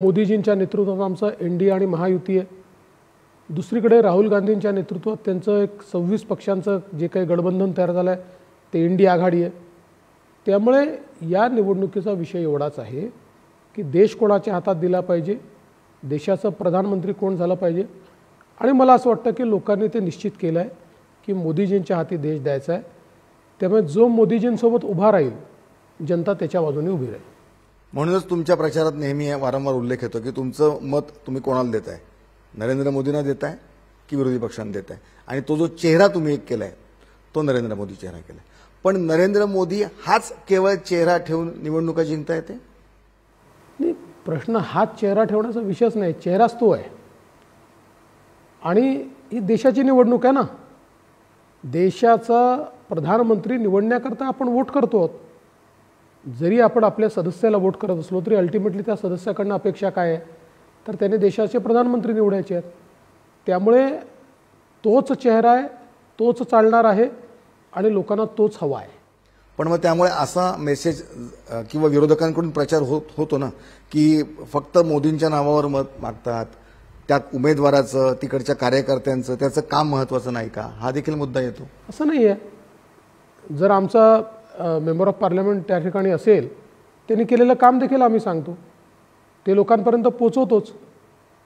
मोदीजींच्या नेतृत्वात आमचं एनडीए आणि महायुती आहे। दुसरीकडे राहुल गांधींच्या नेतृत्वात त्यांचं एक 26 पक्षांचं जे काही गठबंधन तयार झालं आहे ते इंडिया आघाडी आहे। त्यामुळे या निवडणुकीचा विषय एवढाच आहे की देश कोणाच्या हातात दिला पाहिजे, देशाचा प्रधानमंत्री कोण झाला पाहिजे। आणि मला असं वाटतं की लोकांनी ते निश्चित केलं आहे की मोदीजींच्या हाती देश द्यायचा आहे। त्यामुळे जो मोदीजींसोबत उभा राहील जनता त्याच्या बाजूने उभी राहील। म्हणूनच तुमच्या प्रचारात नेहमी वारंवार उल्लेख येतो की तुमचं मत तुम्ही कोणाला देताय, नरेंद्र मोदींना देताय की विरोधी पक्षांना देताय। आणि तो जो चेहरा तुम्ही एक केलाय तो नरेंद्र मोदी चेहरा केलाय। पण नरेंद्र मोदी हाच केवळ चेहरा ठेवून निवडणुका जिंकता येते? नाही, प्रश्न हाच चेहरा ठेवण्याचा विषयच नाही, चेहराच तो आहे। आणि ही देशाची निवडणूक आहे ना, देशाचा प्रधानमंत्री निवडण्याकरता आपण वोट करतो। जरी आपण आपल्या सदस्याला वोट करत असलो तरी अल्टिमेटली त्या सदस्याकडून अपेक्षा काय आहे तर त्याने देशाचे प्रधानमंत्री निवडायचे आहेत। त्यामुळे तोच चेहरा आहे, तोच चालणार आहे आणि लोकांना तोच हवा आहे। पण मग त्यामुळे असा मेसेज किंवा विरोधकांकडून प्रचार होतो ना की फक्त मोदींच्या नावावर मत मागतात, त्यात उमेदवाराचं तिकडच्या कार्यकर्त्यांचं त्याचं काम महत्त्वाचं नाही का, हा देखील मुद्दा येतो। असं नाही आहे। जर आमचा मेंबर ऑफ पार्लमेंट त्या ठिकाणी असेल, त्यांनी केलेलं काम देखील आम्ही सांगतो, ते लोकांपर्यंत पोचवतोच।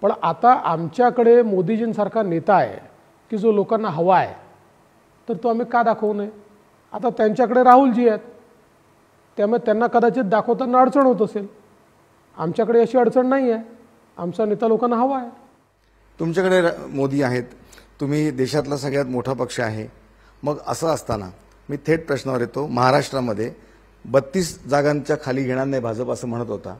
पण आता आमच्याकडे मोदीजींसारखा नेता आहे की जो लोकांना हवा आहे, तर तो आम्ही का दाखवू नये। आता त्यांच्याकडे राहुलजी आहेत, त्यामुळे त्यांना कदाचित दाखवताना अडचण होत असेल। आमच्याकडे अशी अडचण नाही आहे, आमचा नेता लोकांना हवा आहे। तुमच्याकडे मोदी आहेत, तुम्ही देशातला सगळ्यात मोठा पक्ष आहे। मग असं असताना मी थेट प्रश्नावर येतो, महाराष्ट्रामध्ये 32 जागांच्या खाली घेणार नाही भाजप असं म्हणत होता।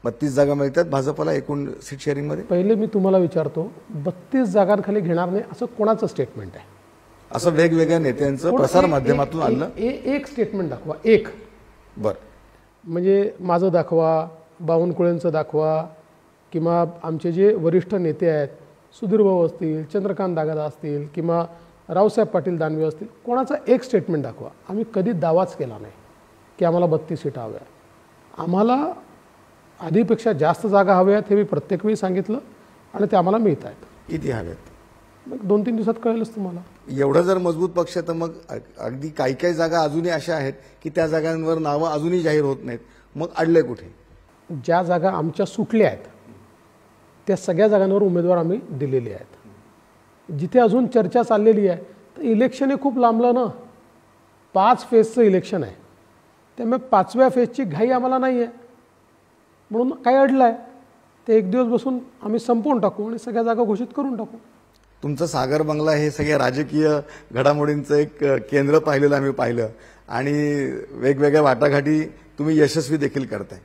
32 जागा मिळतात भाजपला एकूण सीट शेअरिंगमध्ये? पहिले मी तुम्हाला विचारतो, 32 जागांखाली घेणार नाही असं कोणाचं स्टेटमेंट आहे? असं वेगवेगळ्या नेत्यांचं प्रसार माध्यमातून आलं। एक स्टेटमेंट दाखवा, एक। बरं, म्हणजे माझं दाखवा, बावनकुळेंचं दाखवा, किंवा आमचे जे वरिष्ठ नेते आहेत सुधीर भाऊ असतील, चंद्रकांत दादा असतील, किंवा रावसाहेब पाटील दानवे असतील, कोणाचा एक स्टेटमेंट दाखवा। आम्ही कधी दावाच केला नाही की आम्हाला 32 सीटा हव्या। आम्हाला आधीपेक्षा जास्त जागा हव्या आहेत हे मी प्रत्येक वेळी सांगितलं आणि ते आम्हाला मिळत आहेत। किती हव्यात? मग 2-3 दिवसात कळेलच तुम्हाला। एवढं जर मजबूत पक्ष तर मग अगदी काही काही जागा अजूनही अशा आहेत की त्या जागांवर नावं अजूनही जाहीर होत नाहीत, मग अडले कुठे? ज्या जागा आमच्या सुटल्या आहेत त्या सगळ्या जागांवर उमेदवार आम्ही दिलेले आहेत। जिथे अजून चर्चा चाललेली आहे तर इलेक्शन हे खूप लांबलं ना, 5 फेजचं इलेक्शन आहे, त्यामुळे 5व्या फेजची घाई आम्हाला नाही आहे। म्हणून काय अडलं आहे ते एक दिवस बसून आम्ही संपवून टाकू आणि सगळ्या जागा घोषित करून टाकू। तुमचं सागर बंगला हे सगळ्या राजकीय घडामोडींचं एक केंद्र पाहिलेलं आम्ही पाहिलं आणि वेगवेगळ्या वाटाघाटी तुम्ही यशस्वी देखील करताय।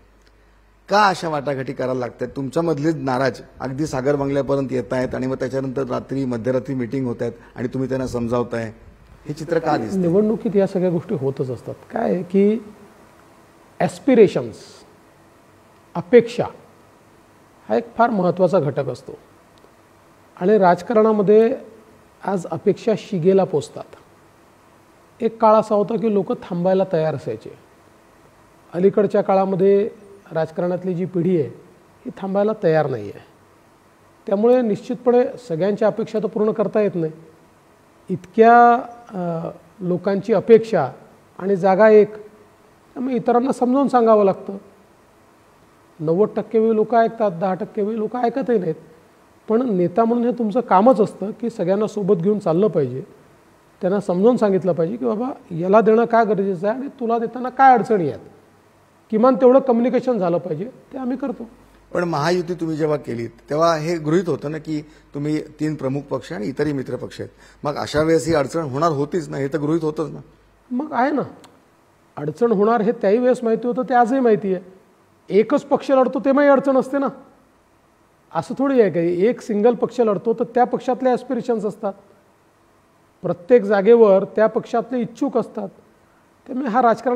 का अशा वाटाघाटी करायला लागतात? तुमच्यामधलेच नाराज अगदी सागर बंगल्यापर्यंत येत आहेत आणि मग त्याच्यानंतर रात्री मध्यरात्री मीटिंग होत आहेत आणि तुम्ही त्यांना समजावताय, हे चित्र का दिसतं? निवडणुकीत या सगळ्या गोष्टी होतच असतात। काय आहे की ॲस्पिरेशन्स, अपेक्षा हा एक फार महत्त्वाचा घटक असतो आणि राजकारणामध्ये आज अपेक्षा शिगेला पोचतात। एक काळ असा होता की लोक थांबायला तयार असायचे। अलीकडच्या काळामध्ये राजकारणातली जी पिढी आहे ही थांबायला तयार नाही आहे। त्यामुळे निश्चितपणे सगळ्यांच्या अपेक्षा तर पूर्ण करता येत नाही। इतक्या लोकांची अपेक्षा आणि जागा एक, त्यामुळे इतरांना समजावून सांगावं लागतं। 90% वेळी लोक ऐकतात, 10% वेळी लोक ऐकतही नाहीत। पण नेता म्हणून हे तुमचं कामच असतं की सगळ्यांना सोबत घेऊन चाललं पाहिजे, त्यांना समजावून सांगितलं पाहिजे की बाबा याला देणं काय गरजेचं आहे आणि तुला देताना काय अडचणी आहेत, किमान तेवढं कम्युनिकेशन झालं पाहिजे, ते आम्ही करतो। पण महायुती तुम्ही जेव्हा केलीत तेव्हा हे गृहीत होतं ना की तुम्ही 3 प्रमुख पक्ष आणि इतरही मित्र पक्ष आहेत, मग अशा वेळेस ही अडचण होणार होतीच ना, हे तर गृहीत होतंच ना। मग आहे ना, अडचण होणार हे त्याही वेळेस माहिती होतं, ते आजही माहिती आहे। एकच पक्ष लढतो तेव्हाही अडचण असते ना, असं थोडी आहे काही एक सिंगल पक्ष लढतो तर त्या पक्षातले ॲस्पिरेशन्स असतात, प्रत्येक जागेवर त्या पक्षातले इच्छुक असतात। त्यामुळे हा राजकारण